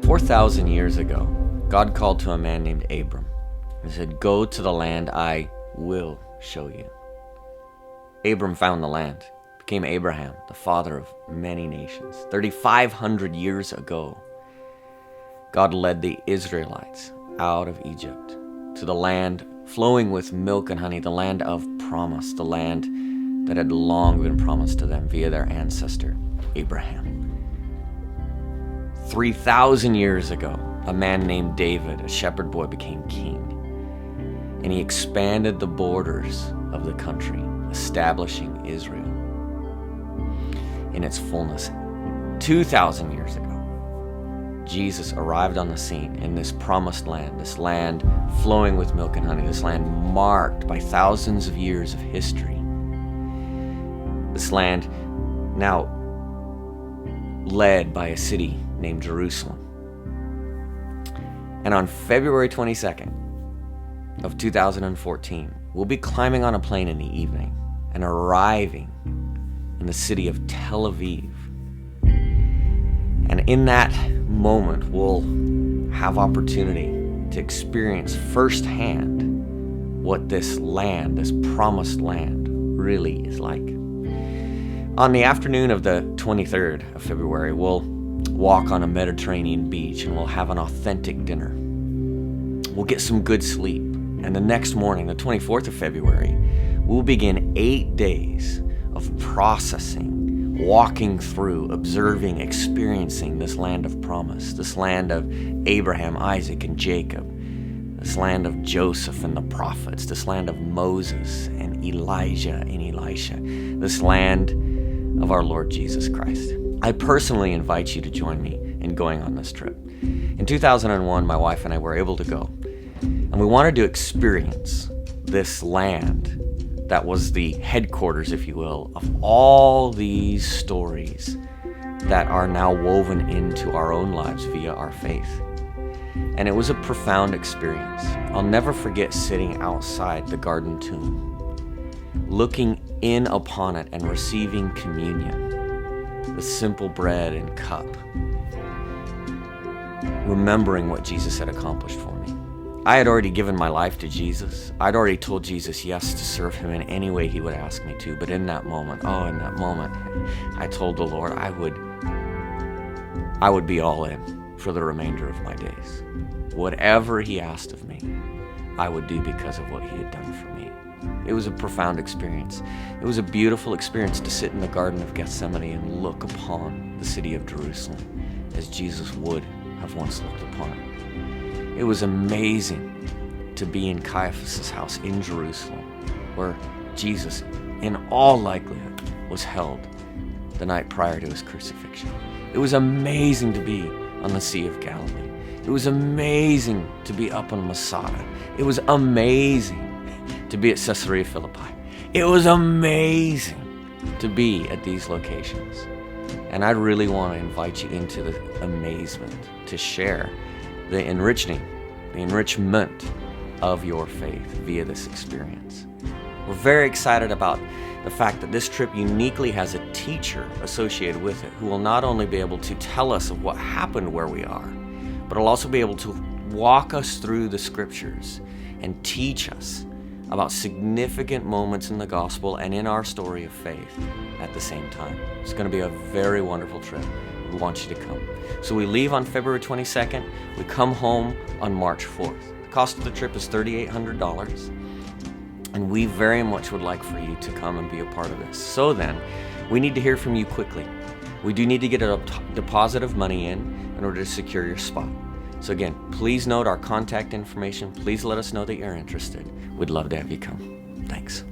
4,000 years ago, God called to a man named Abram and said, "Go to the land I will show you." Abram found the land, became Abraham, the father of many nations. 3,500 years ago, God led the Israelites out of Egypt to the land flowing with milk and honey, the land of promise, the land that had long been promised to them via their ancestor, Abraham. 3,000 years ago, a man named David, a shepherd boy, became king. And he expanded the borders of the country, establishing Israel in its fullness. 2,000 years ago, Jesus arrived on the scene in this promised land, this land flowing with milk and honey, this land marked by thousands of years of history. This land now led by a city named Jerusalem. And on February 22nd of 2014, we'll be climbing on a plane in the evening and arriving in the city of Tel Aviv. And in that moment, we'll have opportunity to experience firsthand what this land, this promised land, really is like. On the afternoon of the 23rd of February, we'll walk on a Mediterranean beach and we'll have an authentic dinner. We'll get some good sleep. And the next morning, the 24th of February, we'll begin 8 days of processing, walking through, observing, experiencing this land of promise, this land of Abraham, Isaac, and Jacob, this land of Joseph and the prophets, this land of Moses and Elijah and Elisha, this land of our Lord Jesus Christ. I personally invite you to join me in going on this trip. In 2001, my wife and I were able to go, and we wanted to experience this land that was the headquarters, if you will, of all these stories that are now woven into our own lives via our faith. And it was a profound experience. I'll never forget sitting outside the Garden Tomb, looking in upon it and receiving communion, the simple bread and cup, remembering what Jesus had accomplished for me. I had already given my life to Jesus. I'd already told Jesus yes to serve him in any way he would ask me to. But in that moment, I told the Lord I would be all in for the remainder of my days. Whatever he asked of me, I would do because of what he had done for me. It was a profound experience. It was a beautiful experience to sit in the Garden of Gethsemane and look upon the city of Jerusalem as Jesus would have once looked upon it. It was amazing to be in Caiaphas' house in Jerusalem, where Jesus, in all likelihood, was held the night prior to his crucifixion. It was amazing to be on the Sea of Galilee. It was amazing to be up on Masada. It was amazing to be at Caesarea Philippi. It was amazing to be at these locations. And I really want to invite you into the amazement to share the enrichment of your faith via this experience. We're very excited about the fact that this trip uniquely has a teacher associated with it who will not only be able to tell us of what happened where we are, but will also be able to walk us through the scriptures and teach us about significant moments in the gospel and in our story of faith at the same time. It's going to be a very wonderful trip. We want you to come. So we leave on February 22nd. We come home on March 4th. The cost of the trip is $3,800. And we very much would like for you to come and be a part of this. So then, we need to hear from you quickly. We do need to get a deposit of money in order to secure your spot. So again, please note our contact information. Please let us know that you're interested. We'd love to have you come. Thanks.